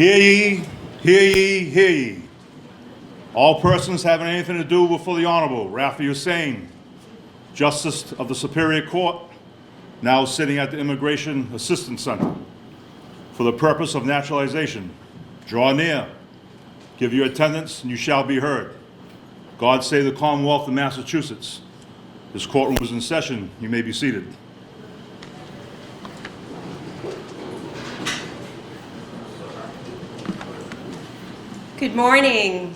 Hear ye, hear ye, hear ye. All persons having anything to do with the Honorable Rafi Hussein, Justice of the Superior Court, now sitting at the Immigration Assistance Center, for the purpose of naturalization, draw near, give your attendance, and you shall be heard. God save the Commonwealth of Massachusetts. This courtroom is in session. You may be seated. Good morning.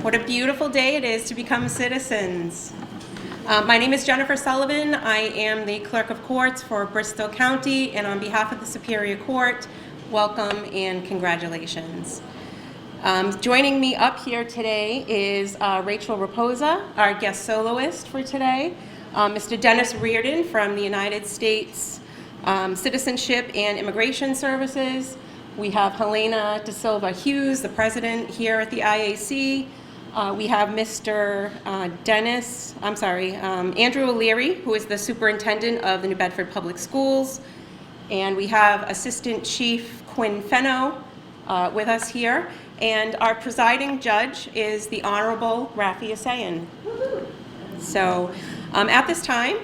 What a beautiful day it is to become citizens. My name is Jennifer Sullivan. I am the Clerk of Courts for Bristol County, and on behalf of the Superior Court, welcome and congratulations. Joining me up here today is Rachel Raposa, our guest soloist for today, Mr. Dennis Reardon from the United States Citizenship and Immigration Services. We have Helena Da Silva Hughes, the president here at the IAC. We have Mr. Andrew O'Leary, who is the superintendent of the New Bedford Public Schools. And we have Assistant Chief Quinn Fenno with us here. And our presiding judge is the Honorable Rafi Hussein. So at this time,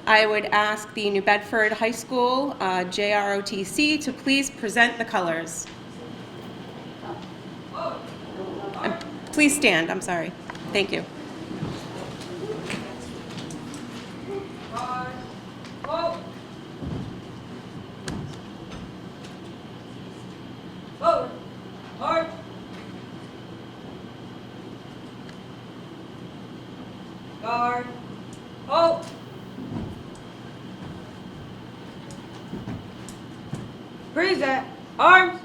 I would ask the New Bedford High School JROTC to please present the colors. Please stand, I'm sorry. Thank you. Guard. Oh. Freeze that. Arms.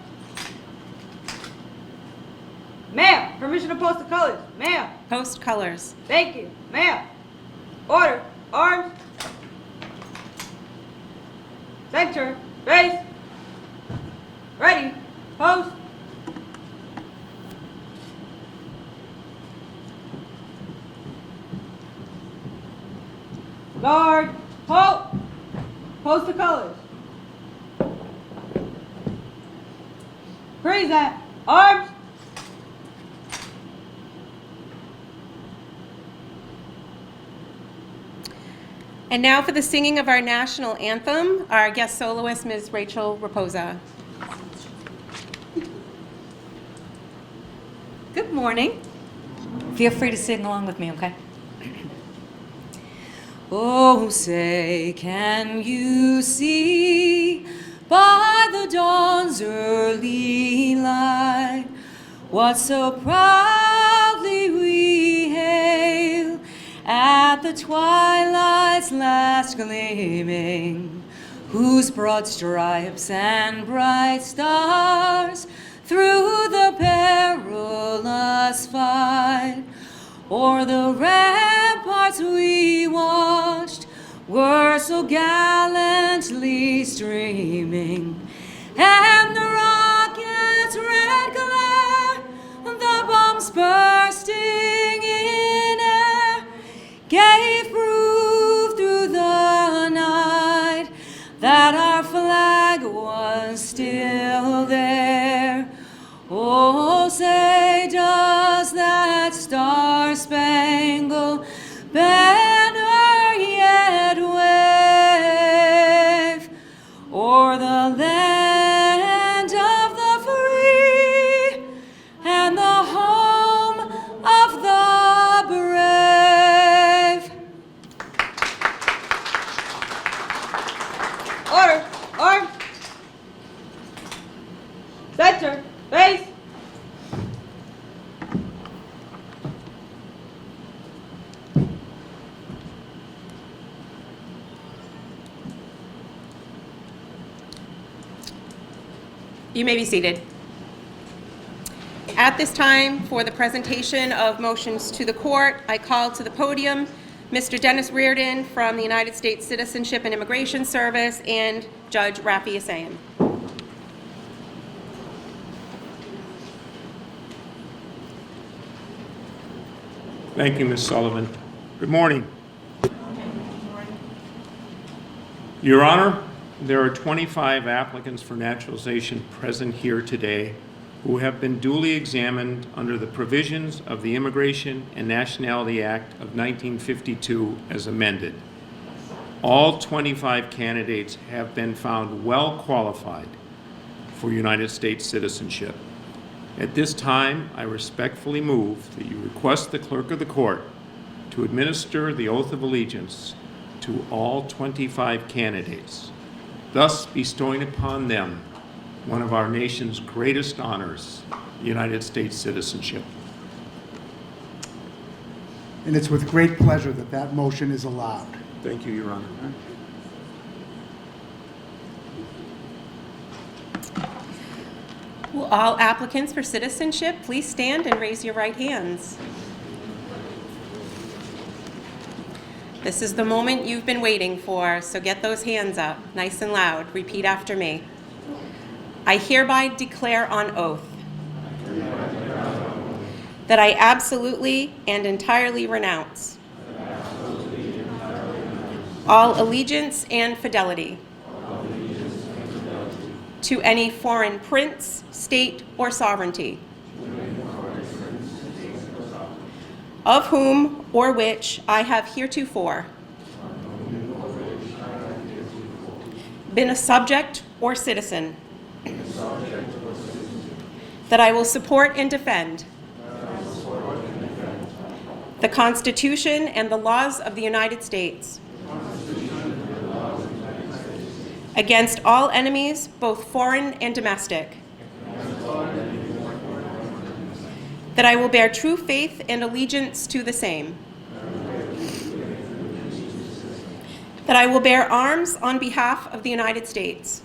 Ma'am, permission to post the colors. Ma'am. Post colors. Thank you. Ma'am. Order. Arms. Center. Face. Ready. Post. Guard. Halt. Post the colors. Freeze that. Arms. And now for the singing of our national anthem, our guest soloist, Ms. Rachel Raposa. Good morning. Feel free to sing along with me, okay? Oh, say, can you see by the dawn's early light what so proudly we hail at the twilight's last gleaming, whose broad stripes and bright stars through the perilous fight o'er the ramparts we watched were so gallantly streaming, and the rocket's red glare, the bombs bursting in air, gave proof through the night that our flag was still there. Oh, say, does that star-spangled banner yet wave o'er the land of the free and the home of the brave? Order. Arms. Center. Face. You may be seated. At this time, for the presentation of motions to the court, I call to the podium Mr. Dennis Reardon from the United States Citizenship and Immigration Service and Judge Rafi Hussein. Thank you, Ms. Sullivan. Good morning. Your Honor, There are 25 applicants for naturalization present here today who have been duly examined under the provisions of the Immigration and Nationality Act of 1952 as amended. All 25 candidates have been found well qualified for United States citizenship. At this time, I respectfully move that you request the clerk of the court to administer the oath of allegiance to all 25 candidates, thus bestowing upon them one of our nation's greatest honors, United States citizenship. And it's with great pleasure that that motion is allowed. Thank you, Your Honor. Will all applicants for citizenship please stand and raise your right hands? This is the moment you've been waiting for, so get those hands up, nice and loud. Repeat after me. I hereby declare on oath that I absolutely and entirely renounce all allegiance and fidelity to any foreign prince, state, or sovereignty, of whom or which I have heretofore been a subject or citizen, that I will support and defend the Constitution and the laws of the United States against all enemies, both foreign and domestic, that I will bear true faith and allegiance to the same, that I will bear arms on behalf of the United States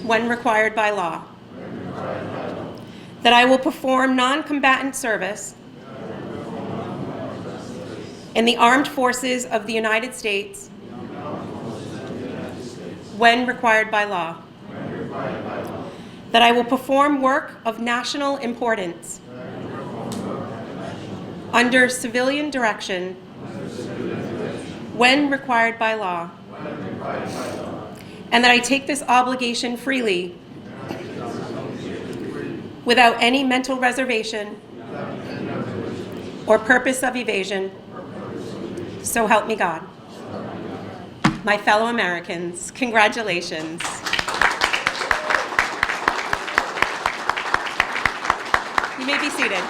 when required by law, that I will perform non-combatant service in the armed forces of the United States when required by law, that I will perform work of national importance under civilian direction when required by law, and that I take this obligation freely without any mental reservation or purpose of evasion, so help me God. My fellow Americans, congratulations. You may be seated.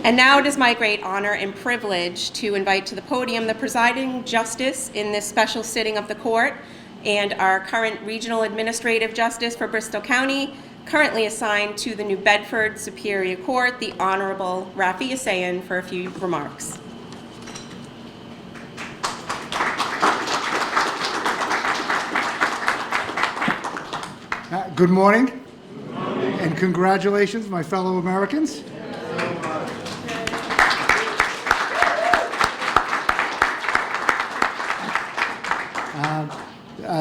And now it is my great honor and privilege to invite to the podium the presiding justice in this special sitting of the court and our current regional administrative justice for Bristol County, currently assigned to the New Bedford Superior Court, the Honorable Rafi Yasayan, for a few remarks. Good morning, and congratulations, my fellow Americans.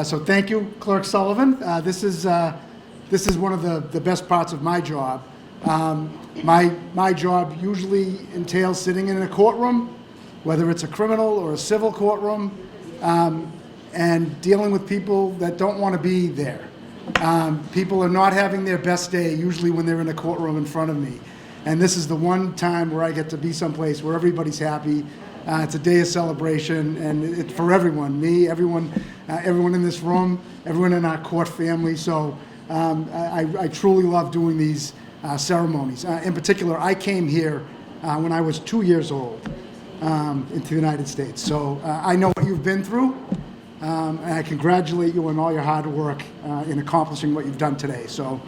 So thank you, Clerk Sullivan. This is one of the best parts of my job. My job usually entails sitting in a courtroom, whether it's a criminal or a civil courtroom, and dealing with people that don't want to be there. People are not having their best day usually when they're in a courtroom in front of me. And this is the one time where I get to be someplace where everybody's happy. It's a day of celebration, and it's for everyone, me, everyone in this room, everyone in our court family. So I truly love doing these ceremonies. In particular, I came here when I was 2 years old into the United States. So I know what you've been through. And I congratulate you on all your hard work in accomplishing what you've done today. So,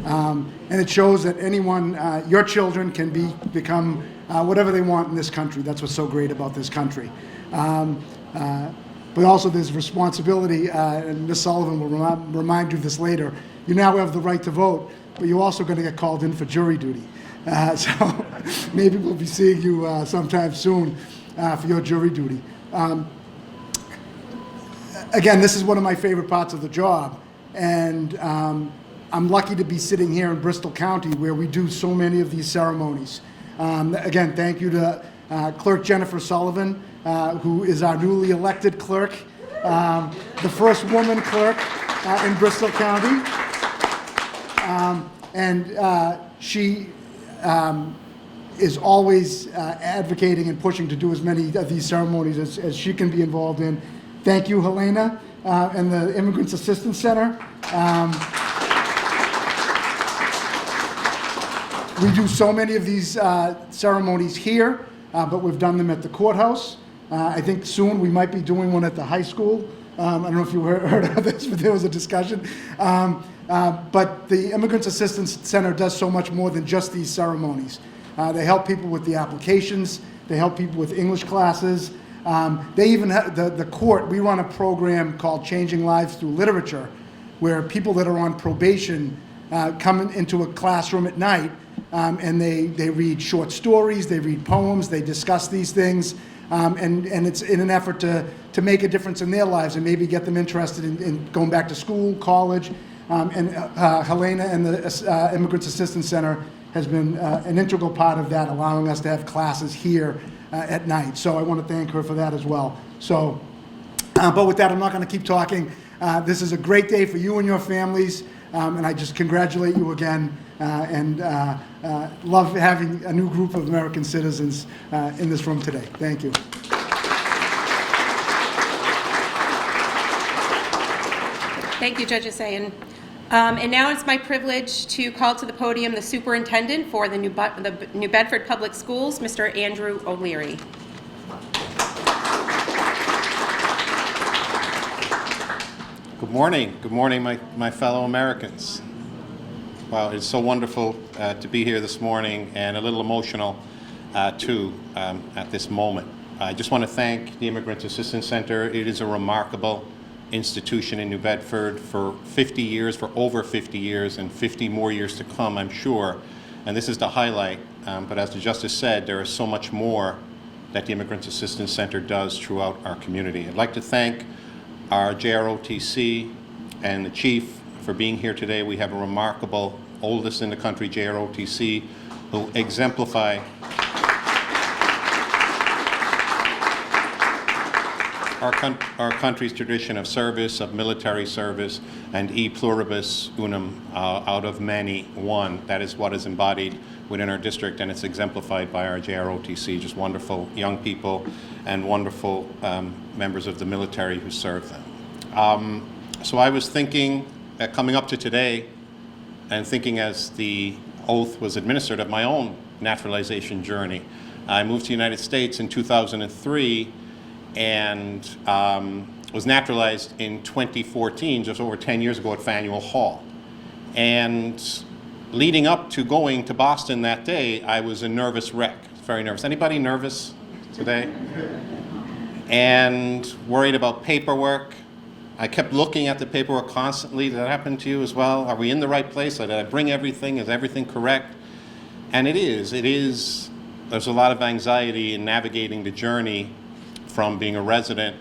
and it shows that anyone, your children can become whatever they want in this country. That's what's so great about this country. But also there's responsibility, and Ms. Sullivan will remind you of this later. You now have the right to vote, but you're also going to get called in for jury duty. So maybe we'll be seeing you sometime soon for your jury duty. Again, this is one of my favorite parts of the job, and I'm lucky to be sitting here in Bristol County where we do so many of these ceremonies. Again, thank you to Clerk Jennifer Sullivan, who is our newly elected clerk, the first woman clerk in Bristol County. She is always advocating and pushing to do as many of these ceremonies as she can be involved in. Thank you, Helena, and the Immigrants Assistance Center. We do so many of these ceremonies here, but we've done them at the courthouse. I think soon we might be doing one at the high school. I don't know if you heard of this, but there was a discussion. But the Immigrants Assistance Center does so much more than just these ceremonies. They help people with the applications. They help people with English classes. They even have the court. We run a program called Changing Lives Through Literature, where people that are on probation come into a classroom at night, and they read short stories, they read poems, they discuss these things, and it's in an effort to make a difference in their lives and maybe get them interested in going back to school, college. Helena and the Immigrants Assistance Center has been an integral part of that, allowing us to have classes here at night. So I want to thank her for that as well. So, but with that, I'm not going to keep talking. This is a great day for you and your families, and I just congratulate you again, and love having a new group of American citizens in this room today. Thank you. Thank you, Judge Hussain. And now it's my privilege to call to the podium the superintendent for the New Bedford Public Schools, Mr. Andrew O'Leary. Good morning. Good morning, my fellow Americans. Wow, it's so wonderful to be here this morning, and a little emotional too at this moment. I just want to thank the Immigrants Assistance Center. It is a remarkable institution in New Bedford for 50 years, for over 50 years, and 50 more years to come, I'm sure. And this is the highlight, but as the Justice said, there is so much more that the Immigrants Assistance Center does throughout our community. I'd like to thank our JROTC and the Chief for being here today. We have a remarkable, oldest in the country JROTC who exemplify our country's tradition of service, of military service, and e pluribus unum, out of many, one. That is what is embodied within our district, and it's exemplified by our JROTC, just wonderful young people and wonderful members of the military who serve them. So I was thinking, coming up to today, and thinking as the oath was administered of my own naturalization journey. I moved to the United States in 2003, and was naturalized in 2014, just over 10 years ago at Faneuil Hall. And leading up to going to Boston that day, I was a nervous wreck, very nervous. Anybody nervous today? And worried about paperwork. I kept looking at the paperwork constantly. Did that happen to you as well? Are we in the right place? Did I bring everything? Is everything correct? And it is. There's a lot of anxiety in navigating the journey from being a resident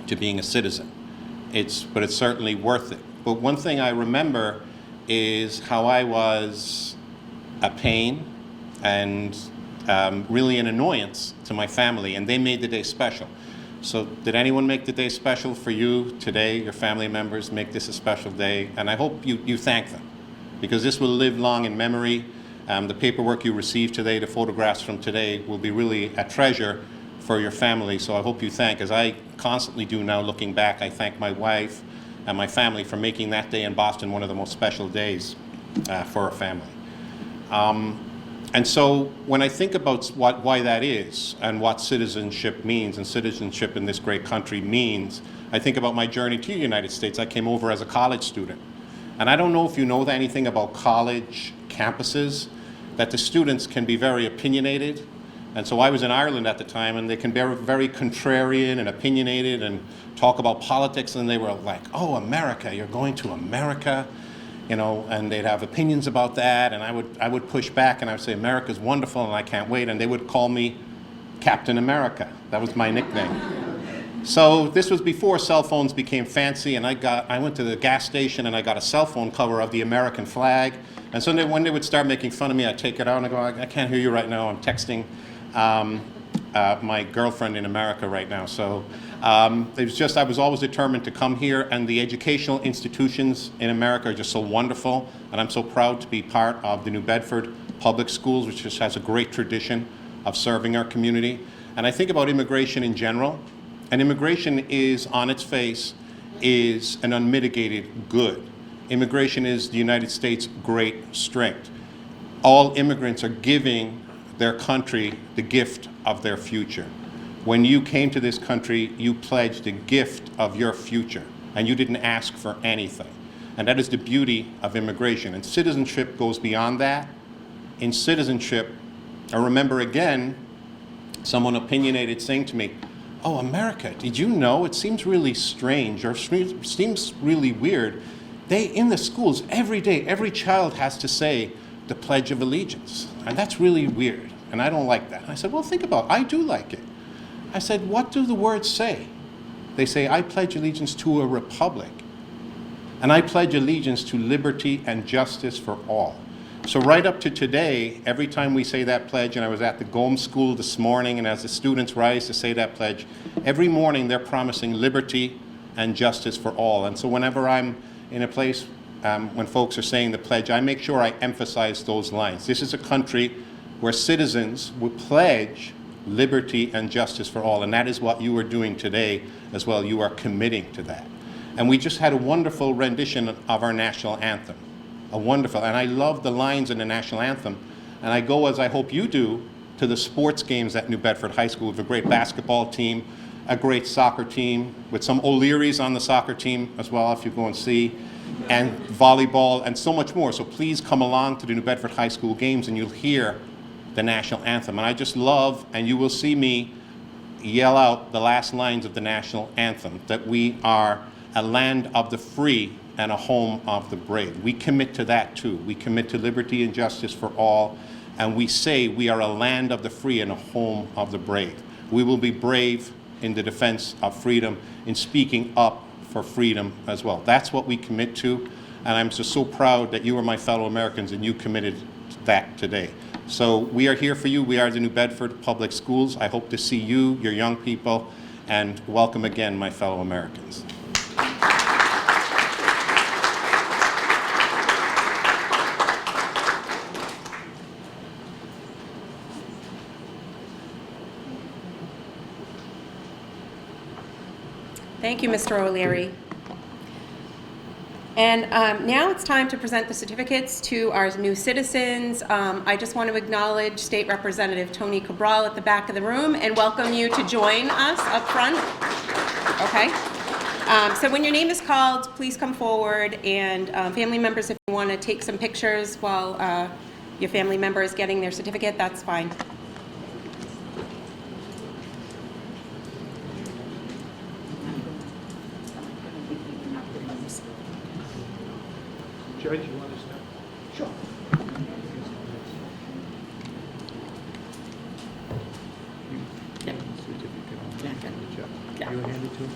to being a citizen. But it's certainly worth it. But one thing I remember is how I was a pain and really an annoyance to my family, and they made the day special. So did anyone make the day special for you today? Your family members make this a special day, and I hope you thank them, because this will live long in memory. The paperwork you received today, the photographs from today, will be really a treasure for your family. So I hope you thank, as I constantly do now looking back, I thank my wife and my family for making that day in Boston one of the most special days for our family. And so when I think about why that is and what citizenship means and citizenship in this great country means, I think about my journey to the United States. I came over as a college student. And I don't know if you know anything about college campuses, that the students can be very opinionated. And so I was in Ireland at the time, and they can be very contrarian and opinionated and talk about politics, and they were like, oh, America, you're going to America, you know, and they'd have opinions about that, and I would push back, and I would say, America's wonderful, and I can't wait, and they would call me Captain America. That was my nickname. So this was before cell phones became fancy, and I went to the gas station, and I got a cell phone cover of the American flag, and so when they would start making fun of me, I'd take it out, and I go, I can't hear you right now, I'm texting. my girlfriend in America right now. So it was just, I was always determined to come here, and the educational institutions in America are just so wonderful, and I'm so proud to be part of the New Bedford Public Schools, which just has a great tradition of serving our community. And I think about immigration in general, and immigration is, on its face, is an unmitigated good. Immigration is the United States' great strength. All immigrants are giving their country the gift of their future. When you came to this country, you pledged a gift of your future, and you didn't ask for anything. And that is the beauty of immigration. And citizenship goes beyond that. In citizenship, I remember again, someone opinionated saying to me, "Oh, America, did you know? It seems really strange, or seems really weird. In the schools, every day, every child has to say the Pledge of Allegiance. And that's really weird, and I don't like that." And I said, well, think about it. I do like it. I said, what do the words say? They say, I pledge allegiance to a republic, and I pledge allegiance to liberty and justice for all. So right up to today, every time we say that pledge, and I was at the Gomes School this morning, and as the students rise to say that pledge, every morning they're promising liberty and justice for all. And so whenever I'm in a place when folks are saying the pledge, I make sure I emphasize those lines. This is a country where citizens will pledge liberty and justice for all, and that is what you are doing today as well. You are committing to that. And we just had a wonderful rendition of our national anthem. And I love the lines in the national anthem. And I go, as I hope you do, to the sports games at New Bedford High School. We have a great basketball team, a great soccer team, with some O'Learys on the soccer team as well, if you go and see, and volleyball, and so much more. So please come along to the New Bedford High School games, and you'll hear the national anthem. And I just love, and you will see me yell out the last lines of the national anthem, that we are a land of the free and a home of the brave. We commit to that too. We commit to liberty and justice for all, and we say we are a land of the free and a home of the brave. We will be brave in the defense of freedom, in speaking up for freedom as well. That's what we commit to, and I'm just so proud that you are my fellow Americans and you committed to that today. So we are here for you. We are the New Bedford Public Schools. I hope to see you, your young people, and welcome again, my fellow Americans. Thank you, Mr. O'Leary. And now it's time to present the certificates to our new citizens. I just want to acknowledge State Representative Tony Cabral at the back of the room and welcome you to join us up front. Okay. So when your name is called, please come forward, and family members, if you want to take some pictures while your family member is getting their certificate, that's fine. Judge, you want to start? Sure. You hand it to him?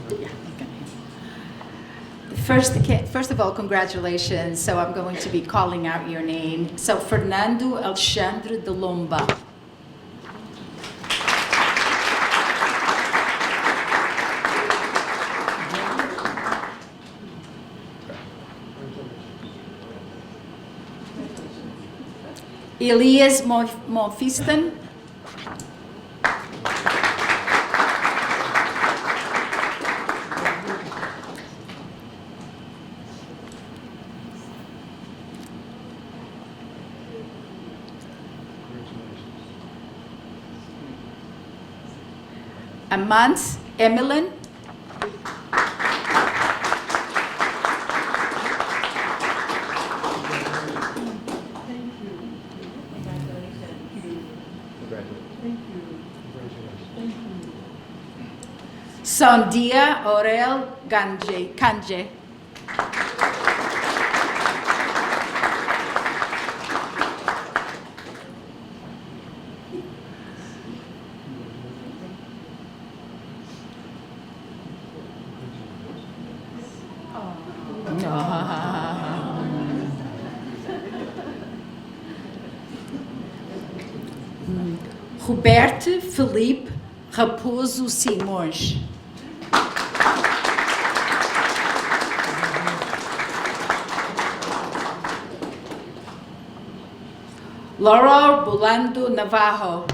First of all, congratulations. So I'm going to be calling out your name. So Fernando Alexandre de Lomba. Elias Monfiston. Amance Emilyn. Sandia Aurel Kanje. Roberto Felipe Raposo Simões. Laura Bolando Navarro.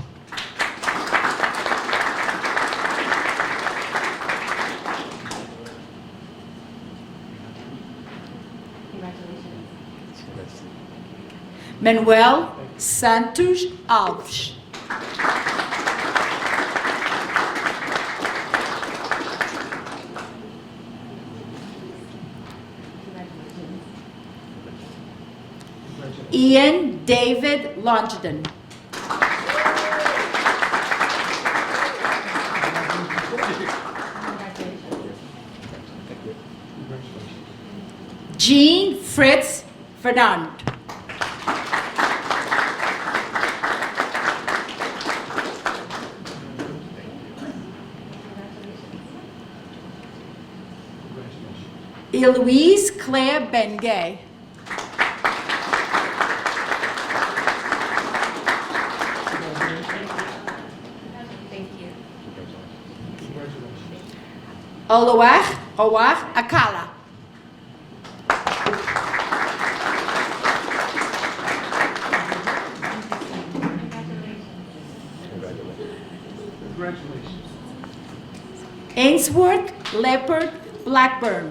Manuel Santos Alves. Ian David Longden. Jean Fritz Fernand. Eloise Claire Bengay. Owar Akala. Ainsworth Leopard Blackburn.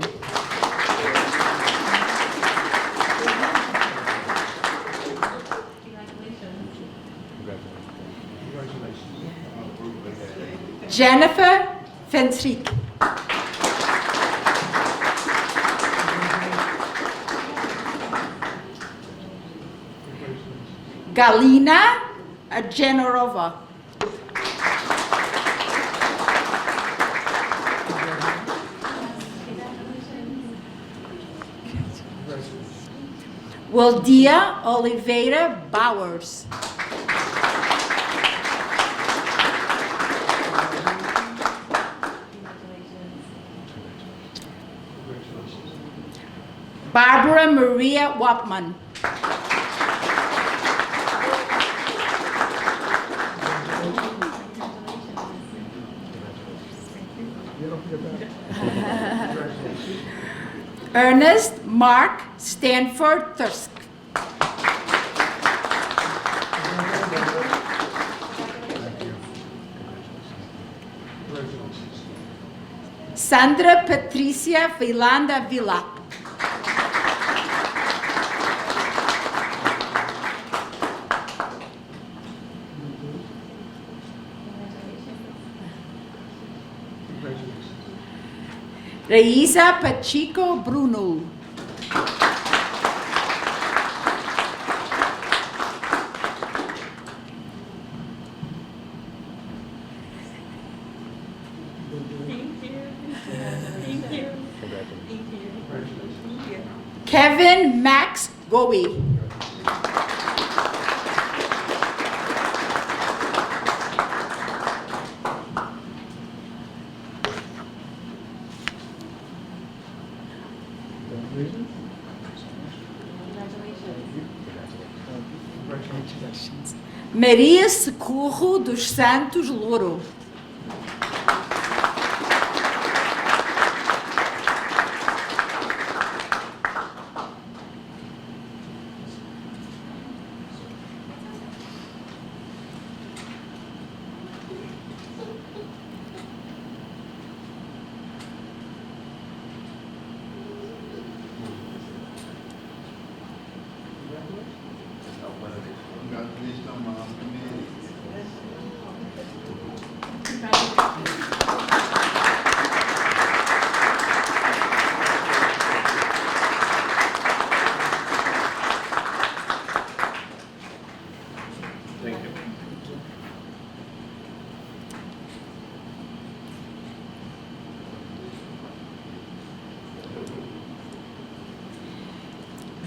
Jennifer Fentrick. Galina Generova. Wildia Oliveira Bowers. Barbara Maria Wapman. Ernest Mark Stanford Thirsk. Sandra Patricia Vilanda Villa. Reisa Pacheco Bruno. Kevin Max Bowie. Maria Socorro dos Santos Louro.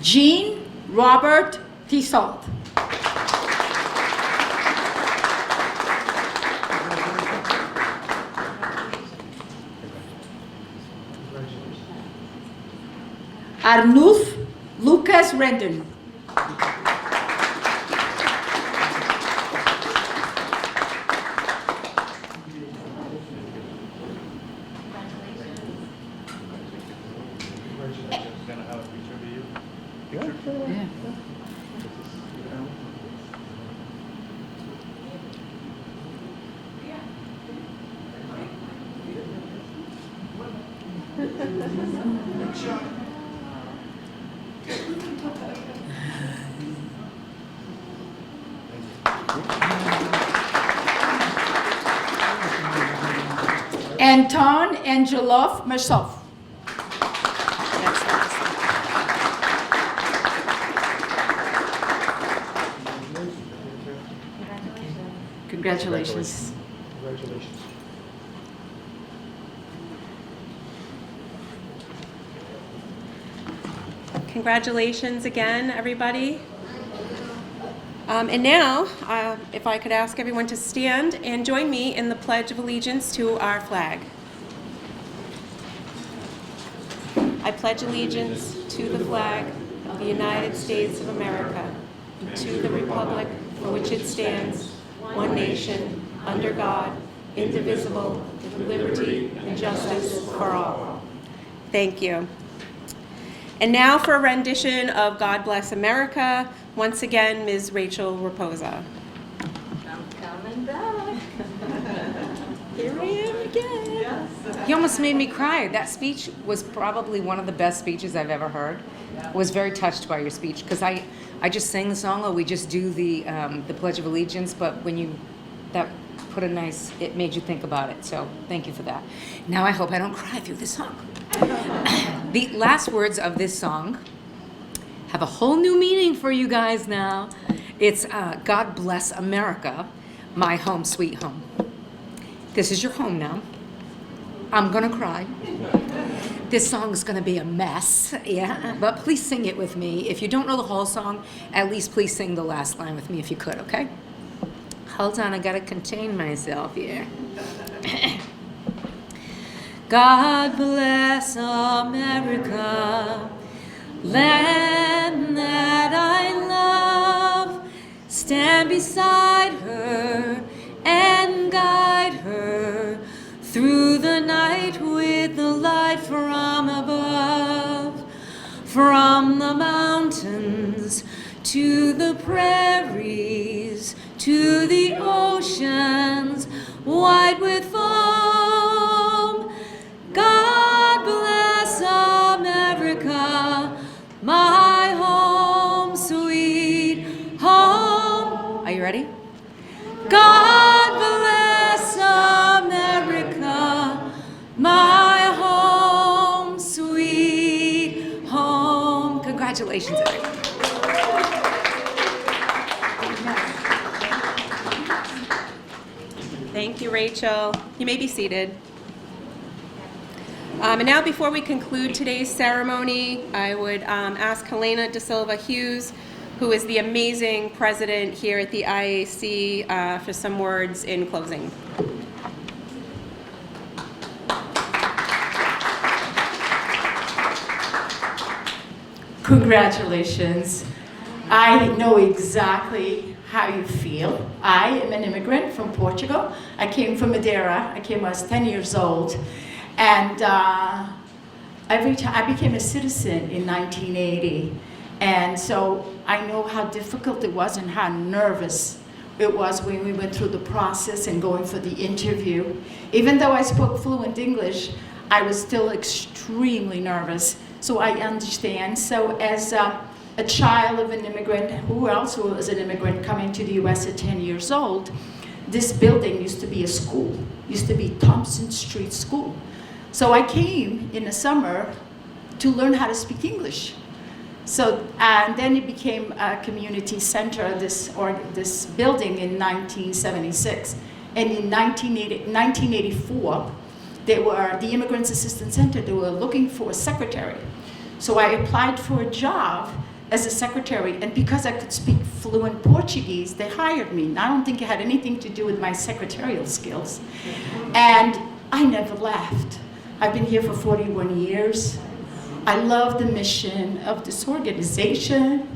Jean Robert Tissot. Arnulf Lucas Rendon. Anton Angelov Mersov. Congratulations. Congratulations again, everybody. And now, if I could ask everyone to stand and join me in the Pledge of Allegiance to our flag. I pledge allegiance to the flag of the United States of America, and to the republic for which it stands, one nation, under God, indivisible, with liberty and justice for all. Thank you. And now for a rendition of God Bless America, once again, Ms. Rachel Raposa. I'm coming back. Here I am again. You almost made me cry. That speech was probably one of the best speeches I've ever heard. I was very touched by your speech because I just sang the song, or we just do the Pledge of Allegiance, but when that put a nice, it made you think about it. So thank you for that. Now I hope I don't cry through this song. The last words of this song have a whole new meaning for you guys now. It's God Bless America, my home sweet home. This is your home now. I'm gonna cry. This song is gonna be a mess, yeah, but please sing it with me. If you don't know the whole song, at least please sing the last line with me if you could, okay? Hold on, I gotta contain myself here. God bless America, land that I love. Stand beside her and guide her through the night with the light from above. From the mountains to the prairies, to the oceans white with foam. God bless America, my home, sweet home. Are you ready? God bless America, my home, sweet home. Congratulations, everyone. Thank you, Rachel. You may be seated. And now, before we conclude today's ceremony, I would ask Helena Da Silva Hughes, who is the amazing president here at the IAC, for some words in closing. Congratulations. I know exactly how you feel. I am an immigrant from Portugal. I came from Madeira. I came when I was 10 years old. And every time I became a citizen in 1980. And so I know how difficult it was and how nervous it was when we went through the process and going for the interview. Even though I spoke fluent English, I was still extremely nervous. So I understand. So as a child of an immigrant, who else was an immigrant coming to the US at 10 years old, this building used to be a school, used to be Thompson Street School. So I came in the summer to learn how to speak English. So, and then it became a community center, this building in 1976. And in 1984, they were, the Immigrants Assistance Center, they were looking for a secretary. So I applied for a job as a secretary, and because I could speak fluent Portuguese, they hired me. And I don't think it had anything to do with my secretarial skills. And I never left. I've been here for 41 years. I love the mission of this organization.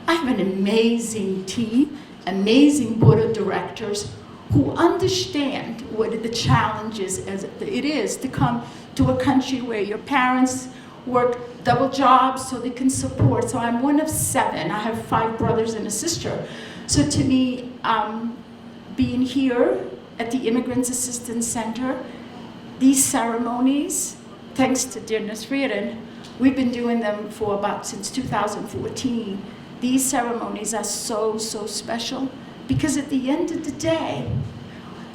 I have an amazing team, amazing board of directors who understand what the challenges as it is to come to a country where your parents work double jobs so they can support. So I'm one of 7. I have 5 brothers and a sister. So to me, being here at the Immigrants Assistance Center, these ceremonies, thanks to dear Ms. Reardon, we've been doing them for since 2014. These ceremonies are so, so special because at the end of the day,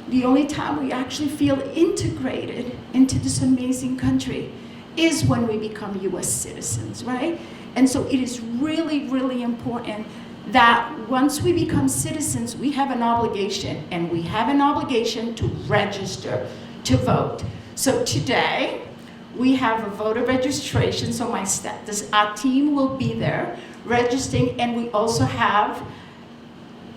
the only time we actually feel integrated into this amazing country is when we become U.S. citizens, right? And so it is really, really important that once we become citizens, we have an obligation, and we have an obligation to register to vote. So today, we have a voter registration, so our team will be there registering, and we also have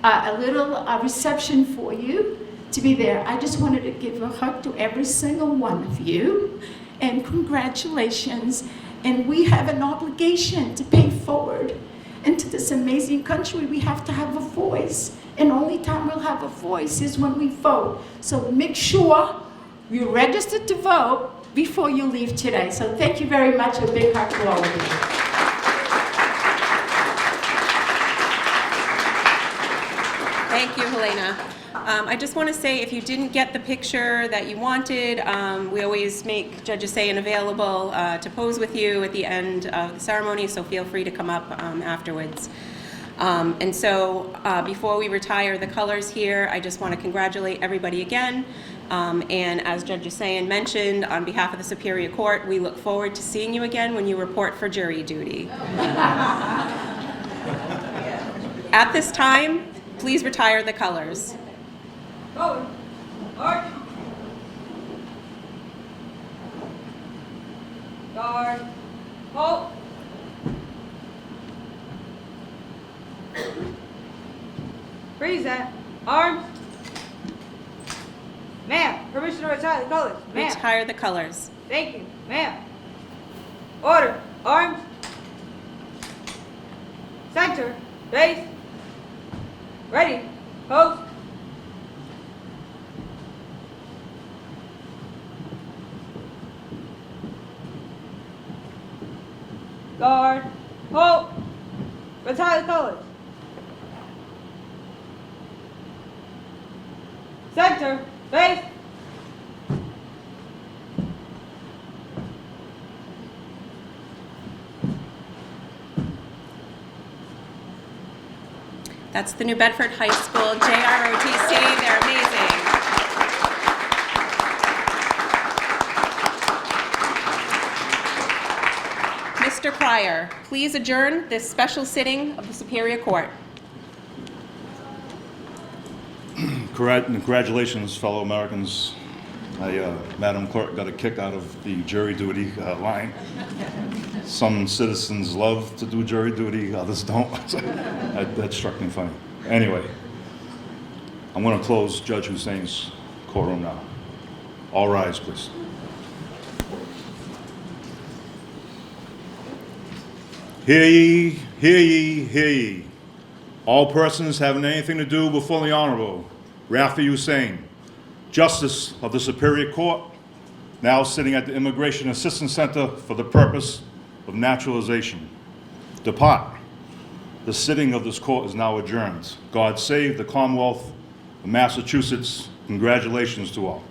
a little reception for you to be there. I just wanted to give a hug to every single one of you, and congratulations. And we have an obligation to pay forward into this amazing country. We have to have a voice, and only time we'll have a voice is when we vote. So make sure you're registered to vote before you leave today. So thank you very much. A big hug to all of you. Thank you, Helena. I just want to say, if you didn't get the picture that you wanted, we always make Judge Hussein available to pose with you at the end of the ceremony, so feel free to come up afterwards. And so before we retire the colors here, I just want to congratulate everybody again. And as Judge Hussein mentioned, on behalf of the Superior Court, we look forward to seeing you again when you report for jury duty. At this time, please retire the colors. Forward. March. Guard. Halt. Freeze that. Arms. Ma'am, permission to retire the colors. Ma'am. Retire the colors. Thank you. Ma'am. Order. Arms. Center. Base. Ready. Post. Guard. Halt. Retire the colors. Center. Base. That's the New Bedford High School JROTC. They're amazing. Mr. Pryor, please adjourn this special sitting of the Superior Court. Congratulations, fellow Americans. Madam Clerk got a kick out of the jury duty line. Some citizens love to do jury duty, others don't. That struck me funny. Anyway, I'm going to close Judge Hussein's courtroom now. All rise, please. Hear ye, hear ye, hear ye. All persons having anything to do before the Honorable Rafi Hussein, Justice of the Superior Court, now sitting at the Immigrants Assistance Center for the purpose of naturalization. Depart. The sitting of this court is now adjourned. God save the Commonwealth of Massachusetts. Congratulations to all.